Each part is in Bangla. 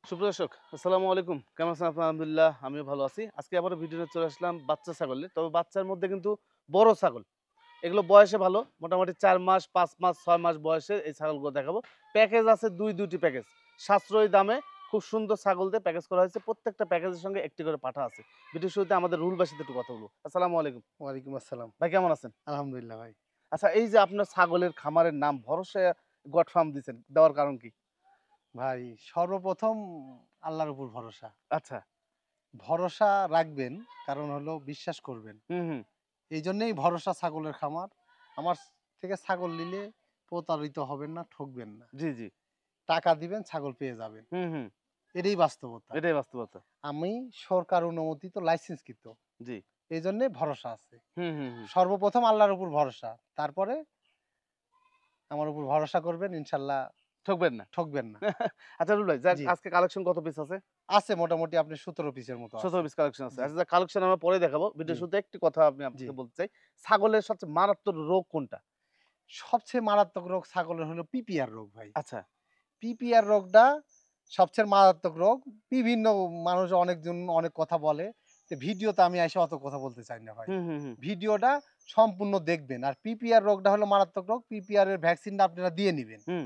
সুপ্রদর্শক আসসালামু আলাইকুম, কেমন আছেন আপনারা? আলহামদুলিল্লাহ আমিও ভালো আছি। আজকে আবার ভিডিও নিয়ে চলে আসলাম বাচ্চা ছাগলের। তবে বাচ্চার মধ্যে কিন্তু বড় ছাগল, এগুলো বয়সে ভালো, মোটামুটি ৪ মাস ৫ মাস ৬ মাস বয়সে এই ছাগলগুলো দেখাবো। প্যাকেজ আছে দুইটি প্যাকেজ, সাশ্রয়ী দামে খুব সুন্দর ছাগল দিয়ে প্যাকেজ করা হয়েছে। প্রত্যেকটা প্যাকেজের সঙ্গে একটি করে পাঠা আছে। ভিডিও শুরুতে আমাদের রুলবার সাথে একটু কথা বলবো। আসসালামু আলাইকুম ওয়ালাইকুম আসসালাম। ভাই, কেমন আছেন? আলহামদুলিল্লাহ ভাই। আচ্ছা, এই যে আপনার ছাগলের খামারের নাম ভরসা গট ফার্ম দিচ্ছেন, দেওয়ার কারণ কি? ভাই সর্বপ্রথম আল্লাহর উপর ভরসা। আচ্ছা। ভরসা রাখবেন, কারণ হলো বিশ্বাস করবেন। হুম হুম। এইজন্যেই ভরসা ছাগলের খামার। আমার থেকে ছাগল নিলে প্রতারিত হবেন না, ঠকবেন না। জি জি। টাকা দিবেন, ছাগল পেয়ে যাবেন। হুম হুম। এটাই বাস্তবতা। এটাই বাস্তবতা। আমি সরকার অনুমোদিত লাইসেন্সকৃত। জি। এইজন্যে ভরসা আছে। হুম হুম হুম। সর্বপ্রথম আল্লাহর উপর ভরসা। তারপরে আমার উপর ভরসা করবেন, ইনশাআল্লাহ ঠকবেন না। ঠকবেন না। আচ্ছা রুল ভাই, যাক জি। আজকে কালেকশন কত পিস আছে? আছে মোটামুটি আপনার ১৭ পিসের মতো ১৭ আছে। পিস কালেকশন আছে। জি, আচ্ছা, যাক কালেকশন আমরা পরে দেখাবো। ভিডিও জি, শুরুতে একটি কথা আমি জি। আপনাকে বলতে চাই। ছাগলের সবচেয়ে মারাত্মক রোগ কোনটা? সবচেয়ে মারাত্মক রোগ ছাগলের হলো পিপিআর রোগ ভাই। আচ্ছা। পিপিআর রোগটা সবচেয়ে মারাত্মক রোগ। বিভিন্ন মানুষ অনেকজন অনেক কথা বলে। তো ভিডিওতে আমি এসে অত কথা বলতে চাই না ভাই। হুম, হুম, হুম। ভিডিওটা সম্পূর্ণ দেখবেন। আর পিপিআর রোগটা হলো মারাত্মক রোগ। পিপিআর এর ভ্যাকসিনটা আপনারা দিয়ে নিবেন। হুম,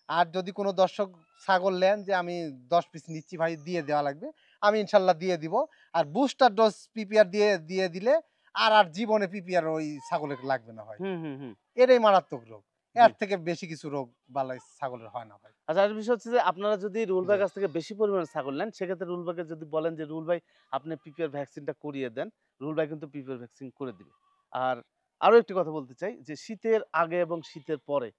আর যদি কোনো দর্শক ছাগল নেন যে আমি ১০ পিস নিচ্ছি ভাই, দিয়ে দেওয়া লাগবে, আমি ইনশাআল্লাহ দিয়ে দিব। আর বুস্টার ডোজ পিপিআর দিয়ে দিলে আর জীবনে পিপিআর ওই ছাগলের লাগবে না ভাই। হুম, হুম, হুম। এটাই মারাত্মক রোগ। জি। এর থেকে বেশি কিছু রোগ বালাই ছাগলের হয় না ভাই। আচ্ছা, আরেকটা বিষয় হচ্ছে যে আপনারা যদি রুল জি, ভাইয়ের কাছ থেকে বেশি পরিমাণে ছাগল নেন, সেক্ষেত্রে রুল ভাইকে যদি বলেন যে, "রুল ভাই আপনি পিপিআর ভ্যাকসিনটা করিয়ে দেন।" রুল ভাই কিন্তু পিপিআর ভ্যাকসিন করে দিবে। আর আরো একটি কথা বলতে চাই যে, শীতের আগে এবং শীতের পরে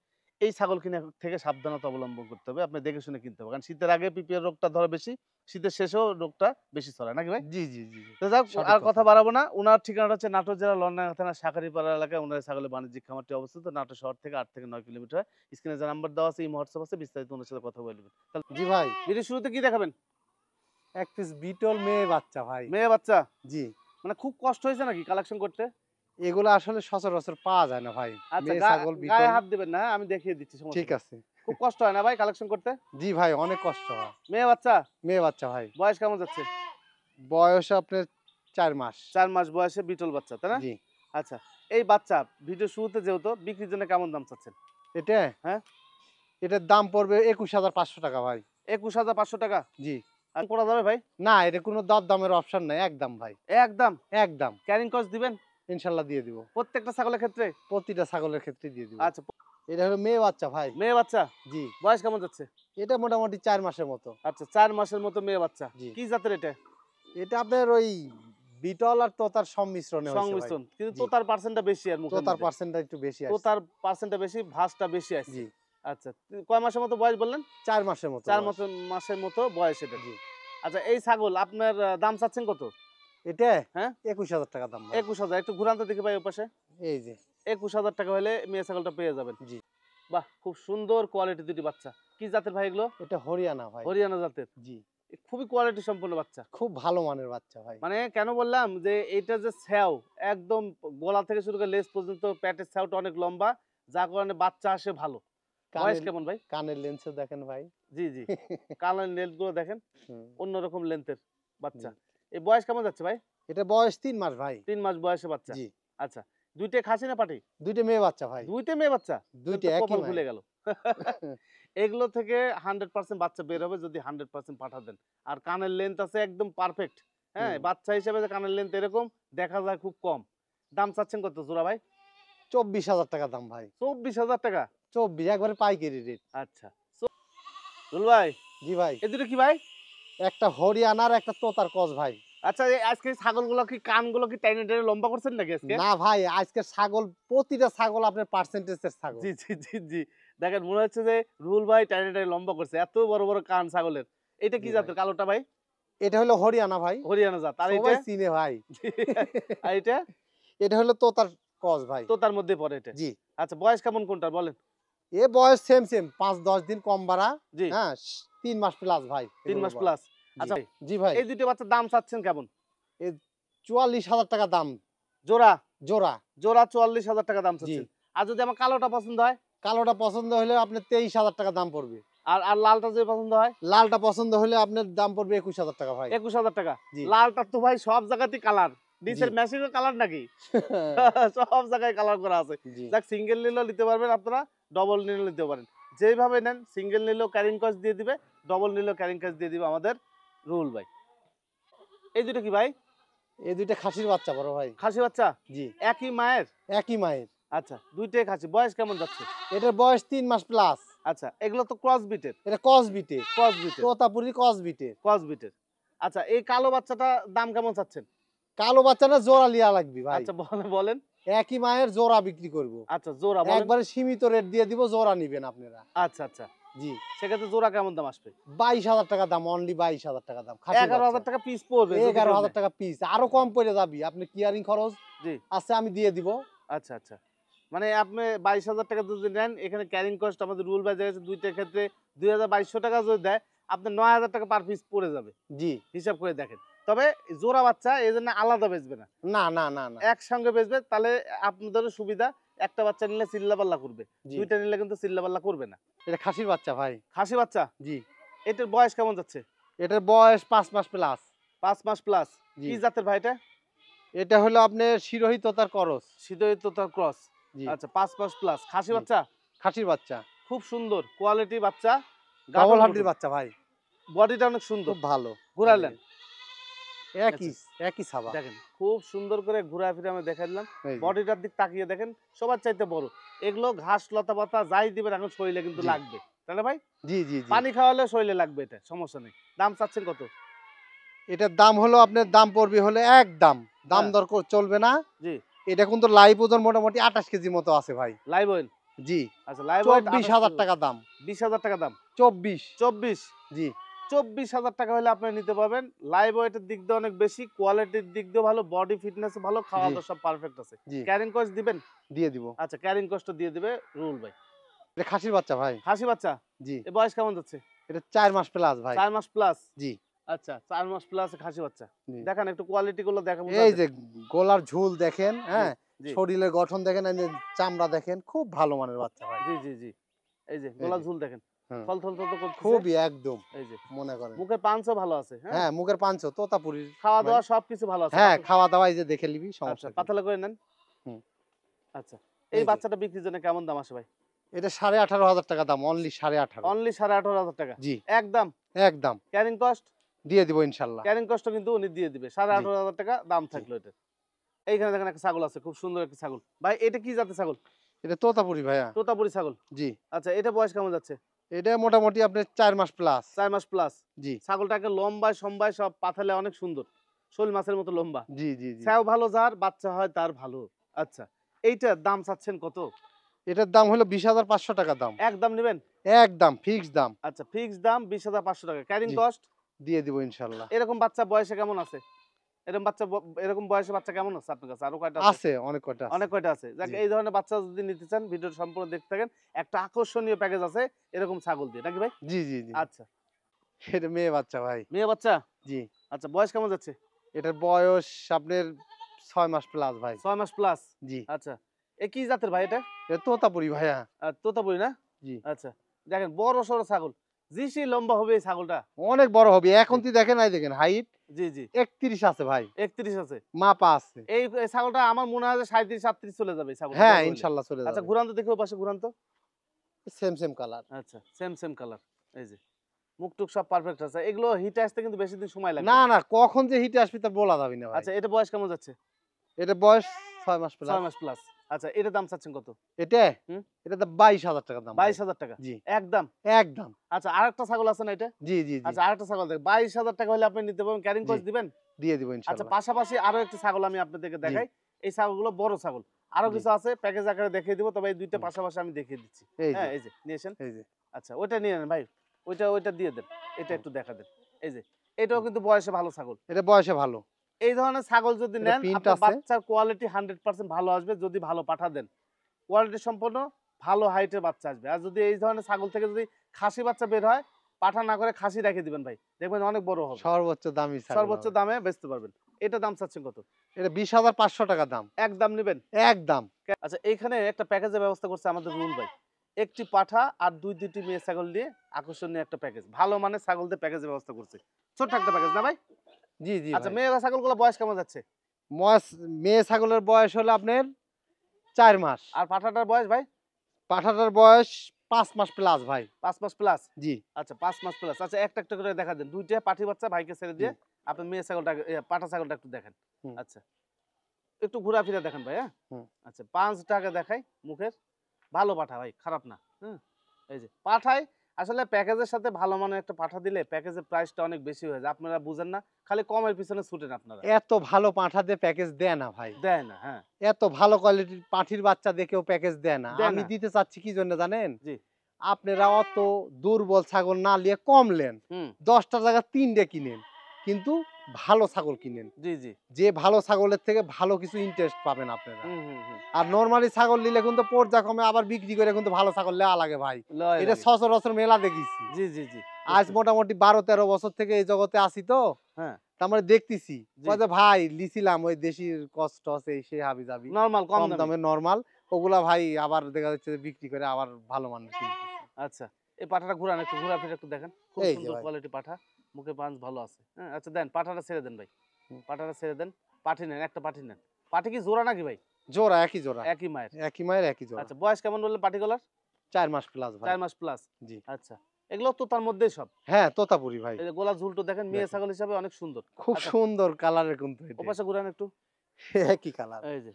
এই ছাগল কিনা থেকে সাবধানতা অবলম্বন করতে হবে। আপনি দেখে শুনে কিনতে হবে। কারণ শীতের আগে পিপিআর রোগটা ধরে বেশি, শীতের শেষেও রোগটা বেশি ছড়ায়। নাকি ভাই? জি, জি, জি, জি। তো যাক, সঠিক আর কথা। কথা বাড়াবো না। উনার ঠিকানাটা হচ্ছে নাটোর জেলার লন্ডাঙ্গা থানার শাঁখারীপাড়া এলাকায় উনার ছাগলের বাণিজ্যিক খামারটি অবস্থিত। নাটোর শহর থেকে ৮ থেকে ৯ কিলোমিটার। স্ক্রিনে যে নাম্বার দেওয়া আছে, ইমো, হোয়াটসঅ্যাপ আছে। বিস্তারিত উনার সাথে কথা বলে নিবেন। তাহলে জি ভাই, ভিডিওর শুরুতে কি দেখাবেন? ১ পিস বিটল মেয়ে বাচ্চা ভাই। মেয়ে বাচ্চা? জি। মানে খুব কষ্ট হয়েছে নাকি কালেকশন করতে? এগুলা আসলে সচরাচর পাওয়া যায় না ভাই। আচ্ছা, মেয়ে ছাগল গায়ে বিটল। হাত দিবেন না, হ্যাঁ? আমি দেখিয়ে দিচ্ছি, সমস্যা ঠিক নেই। আছে। খুব কষ্ট হয় না ভাই কালেকশন করতে? জি ভাই, অনেক কষ্ট হয়। মেয়ে বাচ্চা? মেয়ে বাচ্চা ভাই। বয়স কেমন যাচ্ছে? বয়স আপনার ৪ মাস। ৪ মাস বয়সে বিটল বাচ্চা, তাই না? জি। আচ্ছা। এই বাচ্চা ভিডিওর শুরুতে যেহেতু বিক্রির জন্য কেমন দাম চাচ্ছেন? এটা? হ্যাঁ? এটার দাম পড়বে ২১,৫০০ টাকা ভাই। ২১,৫০০ টাকা? জি। আর করা যাবে ভাই? না, এটা কোনো দরদামের অপশন নাই। একদম ভাই। একদম? একদম। ক্যারিং কস্ট দিবেন? ইনশাআল্লাহ দিয়ে দিব। প্রত্যেকটা ছাগলের ক্ষেত্রে? প্রতিটা ছাগলের ক্ষেত্রে দিয়ে দিব। আচ্ছা। এটা হলো মেয়ে বাচ্চা ভাই। মেয়ে বাচ্চা? জি। বয়স কেমন যাচ্ছে? এটা মোটামুটি ৪ মাসের মতো। আচ্ছা, ৪ মাসের মতো মেয়ে বাচ্চা। জি। কি জাতের এটা? এটা আপনার ওই বিটল আর তোতার সংমিশ্রণে হইছে ভাই। সংমিশ্রণ। কিন্তু জি। তোতার পার্সেন্টটা বেশি আর মুখের তোতার মধ্যে। পার্সেন্টটা একটু বেশি আসছে। তোতার পার্সেন্টটা বেশি, ভাঁজটা বেশি আসছে। জি। আচ্ছা। কয় মাসের মতো বয়স বললেন? ৪ মাসের মতো ৪ বয়স। মাসের মতো বয়স এটার। জি। আচ্ছা, এই ছাগল আপনার দাম চাচ্ছেন কত? এটা হ্যাঁ? ২১,০০০ টাকা দাম ভাই। ২১,০০০। একটু ঘুরান তো দেখি ভাই ওপাশে। এই যে। ২১,০০০ টাকা হলে মেয়ে ছাগলটা পেয়ে যাবেন। জি। বাহ! খুব সুন্দর কোয়ালিটি দুটি বাচ্চা। কি জাতের ভাই এগুলো? এটা হরিয়ানা ভাই। হরিয়ানা জাতের। জি। খুবই কোয়ালিটি সম্পন্ন বাচ্চা। খুব ভালো মানের বাচ্চা ভাই। মানে কেন বললাম যে এইটা যে স্যাও, একদম গলা থেকে শুরু করে লেজ পর্যন্ত প্যাটের স্যাওটা অনেক লম্বা, যার কারণে বাচ্চা আসে ভালো। বয়স কানের কেমন ভাই? কানের লেন্সও দেখেন ভাই। জি, জি। কানের লেন্থ গুলো দেখেন, হুম, অন্যরকম লেন্থের বাচ্চা। জি। এই বয়স কেমন যাচ্ছে ভাই? এটা বয়স ৩ মাস ভাই। ৩ মাস বয়সে বাচ্চা। জি। আচ্ছা। ২ টাই খাসি না পাঠি? ২ টা মেয়ে বাচ্চা ভাই। ২ টা মেয়ে বাচ্চা? ২ তাহলে টা তো একই কপাল খুলে মায়ের। গেল। এগুলো থেকে 100% বাচ্চা বের হবে যদি 100% পাঠা দেন। আর কানের লেন্থ আছে একদম পারফেক্ট। হ্যাঁ? হুম। বাচ্চা হিসেবে যে কানের লেন্থ এরকম দেখা যায় খুব কম। দাম চাচ্ছেন কত জোড়া ভাই? ২৪,০০০ টাকা দাম ভাই। ২৪,০০০ টাকা? ২৪ একবারে পাইকারি রেট। আচ্ছা। রুল ভাই, জি ভাই। এ দুটো কি ভাই? একটা হরিয়ানার একটা তোতার ক্রস ভাই। আচ্ছা, আজকে ছাগলগুলো কি কানগুলো কি টাইনে, টাইনে লম্বা করছেন নাকি আজকে? না ভাই, আজকে ছাগল প্রতিটা ছাগল আপনার পার্সেন্টেজের ছাগল। জি, জি, জি, জি। দেখেন মনে হচ্ছে যে রুল ভাই টাইনে, টাইনে লম্বা করছে। এত বড়, বড় কান ছাগলের। এটা কি জি ভাই। জাতের কালোটা ভাই? এটা হলো হরিয়ানা ভাই। হরিয়ানা জাত। আর সবাই এইটা? চিনে ভাই। জি। আর এইটা? এটা হলো তোতার ক্রস ভাই। তোতার মধ্যে পড়ে এটা। জি। আচ্ছা, বয়স কেমন কোনটার বলেন? এ বয়স সেম ৫-১০ দিন কম বাড়া। জি। হ্যাঁ, ৩ মাস প্লাস ভাই ৩ এগুলোর মাস বয়স। প্লাস। জি। আচ্ছা, জি ভাই। এই ২ টা বাচ্চার দাম চাচ্ছেন কেমন? এ ৪৪,০০০ টাকা দাম জোড়া? জোড়া। জোড়া ৪৪,০০০ টাকা দাম জি। চাচ্ছেন। আর যদি আমার কালোটা পছন্দ হয়? কালোটা পছন্দ হলে আপনার ২৩,০০০ টাকা দাম পড়বে। আর আর লালটা যদি পছন্দ হয় লালটা পছন্দ হলে আপনার দাম পড়বে ২১,০০০ টাকা ভাই। ২১,০০০ টাকা। জি। লালটা তো ভাই সব জায়গাতেই কালার, নিচের জি। মেশিনের কালার নাকি? সব জায়গায় কালার করা আছে। জি। যাক সিঙ্গেল নিলেও নিতে পারবেন আপনারা, ডবল নিলেও নিতে পারেন। যেইভাবে নেন, সিঙ্গেল নিলেও ক্যারিং কস্ট দিয়ে দিবে, ডবল নিলেও ক্যারিং কস্ট দিয়ে দিবে আমাদের রুহুল ভাই। এই দুটো কি ভাই? এই দুইটা খাসির বাচ্চা বড় ভাই। খাসি বাচ্চা? জি। একই মায়ের? একই মায়ের। আচ্ছা, দুইটাই খাসি। বয়স কেমন যাচ্ছে? এটার বয়স ৩ মাস প্লাস। আচ্ছা, এগুলো তো ক্রস বিটের। এটা ক্রস বিটের। ক্রস বিটের। তোতাপুরি ক্রস বিটের। ক্রস বিটের। আচ্ছা, এই কালো বাচ্চাটা দাম কেমন চাচ্ছেন? কালো বাচ্চা না জোড়া লিয়া লাগবে ভাই। আচ্ছা বলেন। একই মায়ের জোড়া বিক্রি করব। আচ্ছা, জোড়া বলেন। একবারে সীমিত রেট দিয়ে দিব, জোড়া নিবেন আপনারা। আচ্ছা। জি। সেক্ষেত্রে জোড়া কেমন দাম আসবে? ২২,০০০ টাকা দাম, অনলি ২২,০০০ টাকা দাম। ১১,০০০ টাকা পিস পড়বে। ১১,০০০ টাকা পিস। আরো কম পড়ে যাবি। আপনি ক্লিয়ারিং খরচ জি। আছে, আমি দিয়ে দিব। আচ্ছা। মানে আপনি ২২,০০০ টাকা যদি নেন, এখানে ক্যারিং কস্ট আমাদের রুল বাই জায়গা দুইটার ক্ষেত্রে ২,২২০ টাকা যদি দেয়, আপনার ৯,০০০ টাকা পার পিস পড়ে যাবে। জি। হিসাব করে দেখেন। তবে জোড়া বাচ্চা এই জন্য আলাদা বেচবে না, না। একসঙ্গে বেচবে। তাহলে আপনাদেরও সুবিধা। একটা বাচ্চা নিলে চিল্লাপাল্লা করবে, জি। দুইটা নিলে কিন্তু চিল্লাপাল্লা করবে না। এটা খাসির বাচ্চা ভাই। খাসি বাচ্চা? জি। এটার বয়স কেমন যাচ্ছে? এটার বয়স ৫ মাস প্লাস। ৫ মাস প্লাস। জি। কি জাতের ভাই এটা? এটা হলো আপনার শিরোহী তোতার করস। শীতয়িত তার ক্রস। জি। আচ্ছা, ৫ মাস প্লাস। খাসি জি। বাচ্চা? খাসির বাচ্চা। খুব সুন্দর কোয়ালিটি বাচ্চা। ডবল হান্ডির বাচ্চা ভাই। বডিটা অনেক সুন্দর। খুব ভালো। ঘুরাইলেন? একই ছাবা। দেখেন খুব সুন্দর করে ঘুরা ফিরে আমি দেখাই দিলাম। এই যে। বডিটার দিক তাকিয়ে দেখেন, সবার চাইতে বড়। এগুলো ঘাস লতা পাতা যাই দিবেন এখন শরীরে কিন্তু জি। লাগবে, তাই না ভাই? জি। পানি খাওয়ালে শরীরে লাগবে, এটা সমস্যা নেই। দাম চাচ্ছেন কত? এটার দাম হলো আপনার দাম পড়বে হলে একদম দাম হ্যাঁ। দর চলবে না। জি। এটা কিন্তু লাইভ ওজন মোটামুটি ২৮ কেজি মতো আছে ভাই। Live oil? জি। আচ্ছা, লাইভ অয়েল ২৪,০০০ টাকা দাম। ২০,০০০ টাকা দাম। ২৪। জি। ২৪,০০০ টাকা হলে আপনি নিতে পারবেন। লাইভ ওয়েটের দিক দিয়ে অনেক বেশি, কোয়ালিটির দিক দিয়ে ভালো, বডি ফিটনেস ভালো, খাওয়া জি। দাওয়া সব পারফেক্ট আছে। জি। ক্যারিং কস্ট দিবেন? দিয়ে দিব। আচ্ছা, ক্যারিং কস্ট দিয়ে দিবে রুল ভাই। এটা খাসির বাচ্চা ভাই। খাসি বাচ্চা? জি। এ বয়স কেমন যাচ্ছে? এটা ৪ মাস প্লাস ভাই। ৪ মাস প্লাস। জি। আচ্ছা, ৪ মাস প্লাস খাসি বাচ্চা। জি। দেখেন একটু কোয়ালিটি গুলো দেখেন। এই যে গলার ঝুল দেখেন, হ্যাঁ, জি। শরীরের গঠন দেখেন, এই যে চামড়া দেখেন, খুব ভালো মানের বাচ্চা ভাই। জি। এই যে গলা ঝুল দেখেন, হুম। থল করতেছে। খুবই একদম এই যে মনে করেন। মুখের পাঁচও ভালো আছে। হ্যাঁ, মুখের পাঞ্চ তোতাপুরির। খাওয়া দাওয়া সবকিছু ভালো আছে। হ্যাঁ, খাওয়া দাওয়া এই যে দেখে নিবি, আচ্ছা, সমস্যা কি? পাতলা করে নেন। হুম। আচ্ছা, এই এই যে। বাচ্চাটা বিক্রির জন্য কেমন দাম আসে ভাই? এটা 18,500 টাকা দাম, অনলি 18,500। অনলি 18,500 টাকা। জি। একদম। একদম ক্যারিং কস্ট? দিয়ে দিব ইনশাআল্লাহ। ক্যারিং কস্ট কিন্তু উনি দিয়ে দিবে। 18,500 টাকা দাম থাকলো এটা। এইখানে দেখেন একটা ছাগল আছে, খুব সুন্দর একটা ছাগল। ভাই এটা কি জাতের ছাগল? এটা তোতাপুরি ভাইয়া। তোতাপুরি ছাগল? জি। আচ্ছা, এটা বয়স কেমন যাচ্ছে? এটা মোটামুটি আপনার 4 মাস প্লাস। 4 মাস প্লাস। জি। ছাগলটাকে লম্বায় সম্বায় সব পাথালে অনেক সুন্দর। শোল মাছের মতো লম্বা। জি। ছাও ভালো, যার বাচ্চা হয় তার ভালো। আচ্ছা, এইটার দাম চাচ্ছেন কত? এটার দাম হলো 20,500 টাকা দাম। একদম নেবেন? একদম ফিক্সড দাম। আচ্ছা, ফিক্সড দাম 20,500 টাকা। ক্যারিং জি। কস্ট? দিয়ে দিব ইনশাআল্লাহ। এরকম বাচ্চা বয়সে কেমন আছে? এরকম বয়সে বাচ্চা কেমন আছে আপনার কাছে? আরো কয়টা আছে? আছে, অনেক কয়টা আছে। অনেক কয়টা আছে। যাক, জি। এই ধরনের বাচ্চা যদি নিতে চান, ভিডিও সম্পূর্ণ দেখতে থাকেন। একটা আকর্ষণীয় প্যাকেজ আছে এরকম ছাগল দিয়ে, নাকি ভাই? জি। আচ্ছা, এটা মেয়ে বাচ্চা ভাই। মেয়ে বাচ্চা? জি। আচ্ছা, বয়স কেমন যাচ্ছে? এটার বয়স আপনার 6 মাস প্লাস ভাই। 6 মাস প্লাস। জি। আচ্ছা, এ কি জাতের ভাই এটা? এটা তোতাপুরি ভাইয়া। তোতাপুরি না? জি। আচ্ছা, দেখেন বড় সড়ো ছাগল, জি লম্বা হবে এই ছাগলটা। অনেক বড় হবে। এখন তুই দেখেন, এই দেখেন হাইট জি 31 আছে ভাই। 31 আছে। মাপা আছে। এই এই ছাগলটা আমার মনে হয় যে 37 38 চলে যাবে এই ছাগল। হ্যাঁ, ইনশাআল্লাহ চলে আচ্ছা, যাবে। ঘুরান তো দেখি, ওই পাশে ঘুরান তো। Same colour. আচ্ছা, সেম কালার। এই যে মুখটুক সব পারফেক্ট আছে। এগুলো হিটে আসতে কিন্তু বেশি দিন সময় লাগবে না, কখন যে হিটে আসবে তা বলা যাবে না ভাই। আচ্ছা, এটা বয়স কেমন যাচ্ছে? এটা বয়স 6 মাস 6 প্লাস। মাস প্লাস। আচ্ছা, এটার দাম চাচ্ছেন কত? এটা হুম। এটা তো 22,000 টাকা দাম। 22,000 টাকা। জি। একদম? একদম। আচ্ছা, আরেকটা ছাগল আছে না এটা? জি। আচ্ছা, আরেকটা ছাগল দেখ, 22,000 টাকা হলে আপনি নিতে পারবেন। ক্যারিং জি। কস্ট দিবেন? দিয়ে দিব আচ্ছা, ইনশাআল্লাহ। পাশাপাশি আরো একটা ছাগল আমি আপনাদেরকে দেখাই। এই ছাগলগুলো বড় ছাগল। আরো জি। কিছু আছে, প্যাকেজ আকারে দেখিয়ে দিব। তবে এই দুইটা হুম। পাশাপাশি আমি দেখিয়ে দিচ্ছি। এই হ্যাঁ, যে, এই যে নিয়েছেন। এই যে। আচ্ছা, ওইটা নিয়ে নেন ভাই। ওইটা দিয়ে দেন। এটা একটু দেখা দেন। এই যে, এটাও কিন্তু বয়সে ভালো ছাগল। এটা বয়সে ভালো। এই ধরনের ছাগল যদি এটা নেন, প্রিন্ট আপনার আছে। বাচ্চার কোয়ালিটি 100% ভালো আসবে যদি ভালো পাঠা দেন। কোয়ালিটি সম্পন্ন ভালো হাইটের বাচ্চা আসবে। আর যদি এই ধরনের ছাগল থেকে যদি খাসি বাচ্চা বের হয়, পাঠা না করে খাসি রেখে দিবেন ভাই। দেখবেন অনেক বড় হবে। সর্বোচ্চ দামি ছাগল। সর্বোচ্চ দামে বেচতে পারবেন। এটা দাম চাচ্ছেন কত? এটা 20,500 টাকা দাম। একদম নেবেন? একদম। আচ্ছা, এইখানে একটা প্যাকেজের ব্যবস্থা করছে আমাদের রুল ভাই। একটি পাঠা আর দুইটি মেয়ে ছাগল দিয়ে আকর্ষণীয় একটা প্যাকেজ, ভালো মানের ছাগল দিয়ে প্যাকেজের ব্যবস্থা করছে। ছোট্ট একটা প্যাকেজ না ভাই? জি জি আচ্ছা, ভাই। মেয়ে ছাগলগুলো বয়স কেমন যাচ্ছে? মেয়ে ছাগলের বয়স হলো আপনার 4 মাস। আর পাঠাটার বয়স ভাই? পাঠাটার বয়স 5 মাস প্লাস ভাই। 5 মাস প্লাস। জি আচ্ছা, 5 মাস প্লাস। আচ্ছা, একটা একটা করে দেখা দেন। দুইটা পাঠি বাচ্চা ভাইকে ছেড়ে দিয়ে আপনি মেয়ে ছাগলটা পাঠা ছাগলটা একটু দেখেন। হুম। আচ্ছা, একটু ঘোরাফেরা দেখেন ভাই, হ্যাঁ? হুম। আচ্ছা, 5 টাকা দেখাই মুখের। ভালো পাঠা ভাই, খারাপ না। হ্যাঁ, এই যে পাঠাই আসলে প্যাকেজের সাথে ভালো মানের একটা পাঠা দিলে প্যাকেজের প্রাইসটা অনেক বেশি হয়ে যায়। আপনারা বুঝেন না, খালি কমের পিছনে ছুটেন আপনারা। এত ভালো পাঠা দিয়ে প্যাকেজ দেয় না ভাই। দেয় না, হ্যাঁ। এত ভালো কোয়ালিটির পাঠির বাচ্চা দেখেও প্যাকেজ দেয় না। দেয় আমি না। দিতে চাচ্ছি কি জন্য জানেন? জি। আপনারা অত দুর্বল ছাগল না নিয়ে কম নেন। হুম। 10টা জায়গায় 3টে কিনেন। কিন্তু ভালো ছাগল কিনেন। জি, জি। যে ভালো ছাগলের থেকে ভালো কিছু ইন্টারেস্ট পাবেন আপনারা। হুম, হুম, হুম। আর নরমালি ছাগল নিলে কিন্তু পর্যায়ক্রমে আবার বিক্রি করে কিন্তু ভালো ছাগল নেওয়া লাগে ভাই। লয় এটা লাগে। সচরাচর মেলা দেখেছি। জি, জি, জি। আজ মোটামুটি 12-13 বছর থেকে এই জগতে আছি তো। হ্যাঁ। তার মানে দেখতেছি। জি। কয় যে ভাই লিছিলাম ওই দেশির কষ্ট আছে সেই হাবি-জাবি। নরমাল কম কম দামে। দামে নরমাল। ওগুলা ভাই আবার দেখা যাচ্ছে যে বিক্রি করে আবার ভালো মানের কিনতেছে। আচ্ছা, এই পাঠাটা ঘুরান, একটু ঘোরাফেরা একটু দেখেন। খুব এই যে সুন্দর ভাই। কোয়ালিটি পাঠা। মুখে পাঞ্চ ভালো আছে। হ্যাঁ, আচ্ছা দেন, পাঠাটা ছেড়ে দেন ভাই। হুম। পাঠাটা ছেড়ে দেন। পাঠি নেন, একটা পাঠি নেন। পাঠি কি জোড়া নাকি ভাই? জোড়া একই জোড়া। একই মায়ের। একই মায়ের একই জোড়া। আচ্ছা, বয়স কেমন বললেন পাটিগুলার? 4 মাস প্লাস ভাই। 4 মাস প্লাস। জি। আচ্ছা, এগুলো তো তার মধ্যেই সব। হ্যাঁ, তোতাপুরি ভাই। এই যে গলা ঝুলটো দেখেন, মেয়ে দেখেন। ছাগল হিসাবে অনেক সুন্দর। খুব আচ্ছা, সুন্দর কালারের কিন্তু এটা। ওপাশে ঘুরান একটু। একই কালার। এই যে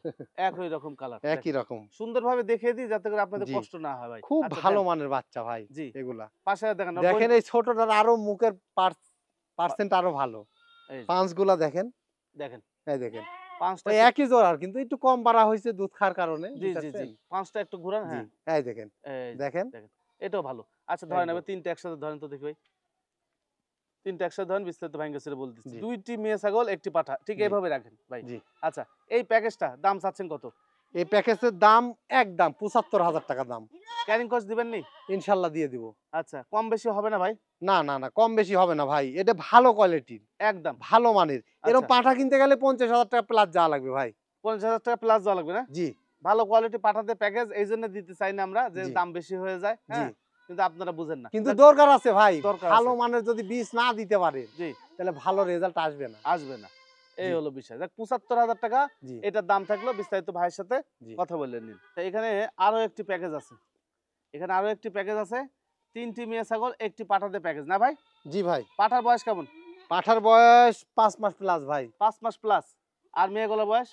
একই রকম কালার। একই রকম। সুন্দরভাবে দেখিয়ে দিই যাতে করে আপনাদের জি। কষ্ট না হয় ভাই। খুব আচ্ছা, ভালো দেন। মানের বাচ্চা ভাই জি। এগুলা। পাশে দেখেন। দেখেন এই ছোটটার আরো মুখের পার্সেন্ট আরো ভালো। এই যে পাঁচগুলা দেখেন। দেখেন। এই দেখেন। 5 টা ওই একই জোড়ার কিন্তু একটু কম বাড়া হইছে দুধ খাওয়ার কারণে। জি, জি, জি। 5 টা একটু ঘুরান, জি। হ্যাঁ। এই দেখেন। এই যে দেখেন। দেখেন। এটাও ভালো। আচ্ছা, ধরেন একদম। এবার ৩ টা একসাথে ধরেন তো দেখি ভাই। ৩ টা একসাথে ধরেন, বিস্তারিত ভাঙ্গা ছেড়ে বলে দিচ্ছি। জি। ২ টি মেয়ে ছাগল, ১ টি পাঠা। ঠিক জি। এইভাবে রাখেন ভাই। জি। আচ্ছা, এই প্যাকেজটা দাম চাচ্ছেন কত? এই প্যাকেজের দাম একদম ৭৫,০০০ টাকা দাম। ক্যারিং কস্ট দিবেন নি? ইনশাআল্লাহ দিয়ে দিব। আচ্ছা, কম বেশি হবে না ভাই? না, না, না কম বেশি হবে না ভাই। এটা ভালো কোয়ালিটির, একদম। ভালো মানের। এরকম আচ্ছা, পাঠা কিনতে গেলে ৫০,০০০ টাকা প্লাস যাওয়া লাগবে ভাই। ৫০,০০০ টাকা প্লাস দেওয়া লাগবে না? জি, ভালো কোয়ালিটি পাঠাতে প্যাকেজ এইজন্য দিতে চাই না আমরা, যে জি, দাম বেশি হয়ে যায়, জি। হ্যাঁ? কিন্তু আপনারা বুঝেন না। কিন্তু যাক, দরকার আছে ভাই। দরকার ভালো আছে। মানের যদি বীজ না দিতে পারেন, জি, তাহলে ভালো রেজাল্ট আসবে না। আসবে না। এই জি, হলো বিষয়। যাক, ৭৫,০০০ টাকা জি, এটার দাম থাকলো। বিস্তারিত ভাইয়ের সাথে জি, কথা বলে নিন। তো এখানে আরো একটি প্যাকেজ আছে। এখানে আরো একটি প্যাকেজ আছে। ৩ টি মেয়ে ছাগল, ১ টি পাঠাতে প্যাকেজ না ভাই? জি ভাই। পাঠার বয়স কেমন? পাঠার বয়স ৫ মাস প্লাস ভাই। ৫ মাস প্লাস। আর মেয়েগুলোর বয়স?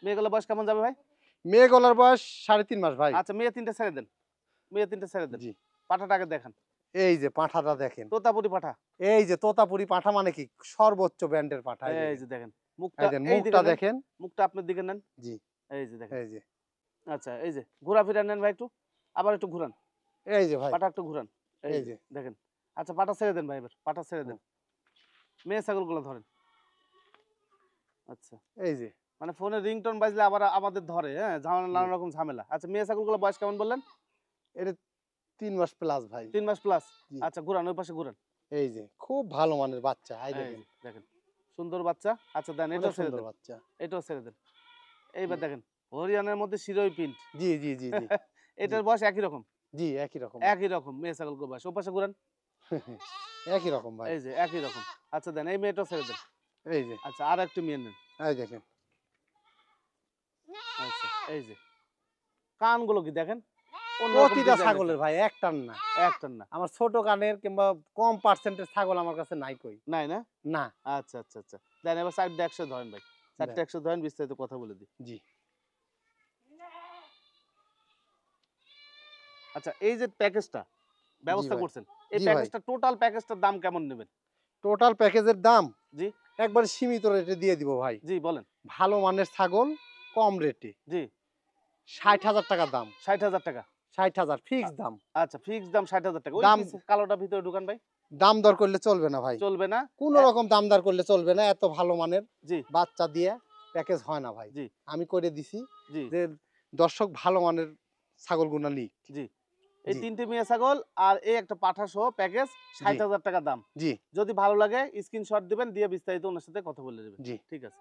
মেয়েগুলোর বয়স কেমন যাবে ভাই? মেয়ে গলার বয়স ৩.৫ মাস ভাই। আচ্ছা, মেয়ে ৩ টে ছেড়ে দেন। মেয়ে 3 টে ছেড়ে দেন। জি। পাঠাটা আগে দেখান। এই যে পাঠাটা দেখেন। তোতাপুরি পাঠা। এই যে তোতাপুরি পাঠা মানে কি সর্বোচ্চ ব্র্যান্ডের পাঠা। এই এই দেখেন। যে দেখেন। মুখটা এই দেখেন এই দিকে মুখটা নেন। দেখেন। মুখটা আপনার দিকে নেন। জি, এই যে দেখেন। এই যে। আচ্ছা, এই যে ঘোরাফেরা নেন ভাই একটু। আবার একটু ঘুরান। এই যে ভাই। পাটা একটু ঘুরান। এই এই যে যে। দেখেন। আচ্ছা, পাটা ছেড়ে দেন ভাই এবার। পাটা ছেড়ে দেন। মেয়ে ছাগলগুলো ধরেন। আচ্ছা। এই যে। মানে ফোনে রিংটোন বাজলে আবার আমাদের ধরে, হ্যাঁ? ঝামেলা, জি। নানা রকম ঝামেলা। আচ্ছা, মেয়ে ছাগলগুলো বয়স কেমন বললেন? এটা ৩ মাস প্লাস ভাই। ৩ মাস প্লাস। জি। আচ্ছা, ঘুরান, ওই পাশে ঘুরান। এই যে খুব ভালো মানের বাচ্চা। এই এই দেখেন। যে দেখেন। সুন্দর বাচ্চা। আচ্ছা, দেন, অনেক এটাও ছেড়ে সুন্দর দেন। বাচ্চা। এটাও ছেড়ে দেন। এইবার জি। দেখেন। হরিয়ানার মধ্যে শিরোই প্রিন্ট। জি, জি, জি, জি। জি, এটার বয়স একই রকম। জি একই রকম। একই রকম মেয়ে ছাগলগুলোর বয়স। ওপাশে ঘুরান। একই রকম ভাই। এই যে একই রকম। আচ্ছা, দেন, এই মেয়েটাও ছেড়ে দেন। এই যে। আচ্ছা, আর একটু মেয়ে নেন। এই দেখেন। আচ্ছা, এই যে কানগুলো কি দেখেন? অন্যরকম প্রতিটা ডিজাইনের ছাগলের কান। ভাই একটান না। একটার না। আমার ছোট কানের কিংবা কম পার্সেন্টের ছাগল আমার কাছে নাই কই। নাই না? না। আচ্ছা, আচ্ছা, আচ্ছা। দেন, এবার সাইডটা ১০০ ধরেন ভাই। সাইডটা দেন। ১০০ ধরেন, বিস্তারিত কথা বলে দিই। জি। আচ্ছা, এই যে প্যাকেজটা জি ব্যবস্থা ভাই। করছেন, এই জি ভাই। প্যাকেজটা টোটাল প্যাকেজটার দাম কেমন নেবেন? টোটাল প্যাকেজের দাম জি, একবারে সীমিত রেটে দিয়ে দিব ভাই। জি বলেন। ভালো মানের ছাগল কম রেটে। জি, ৬০,০০০ টাকা দাম। ৬০,০০০ টাকা। ৬০,০০০ ফিক্স দাম। আচ্ছা, ফিক্স দাম ৬০,০০০ টাকা। ওই দাম কালোটা ভিতরে ঢুকান ভাই। দাম দর করলে চলবে না ভাই। চলবে না? কোন এ রকম দাম দর করলে চলবে না। এত ভালো মানের জি, বাচ্চা দিয়ে প্যাকেজ হয় না ভাই। জি, আমি করে দিছি জি, যে দর্শক ভালো মানের ছাগলগুনা নিক। জি। এই জি, ৩ টি মেয়ে ছাগল আর এই একটা পাঠা সহ প্যাকেজ জি, ৬০,০০০ টাকা দাম। জি, যদি ভালো লাগে স্ক্রিনশট দিবেন, দিয়ে বিস্তারিত ওনার সাথে কথা বলে নেবেন। জি। ঠিক আছে।